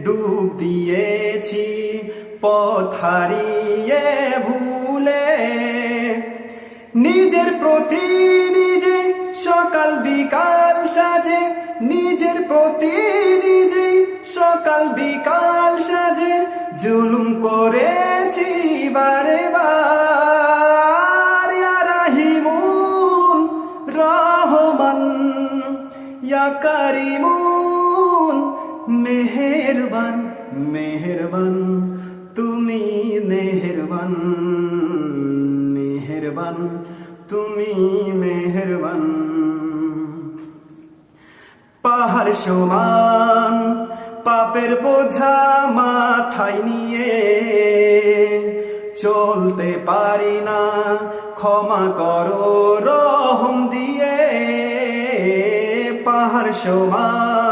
ডুব দিয়েছি পথ হারিয়ে ভুলে, নিজের প্রতি নিজে সকাল বিকাল সাজে, নিজের প্রতি নিজে সকাল বিকাল সাজে, জুলুম করেছি বারে বার। ইয়া রাহিমুন রহমান, ইয়া কারিমুন মেহেরবান, মেহেরবান তুমি মেহেরবান, মেহেরবান তুমি মেহেরবান। পাহাড় সমান পাপের বোঝা মাথায় নিয়ে চলতে পারি না, ক্ষমা করো রহম দিয়ে। পাহাড় সমান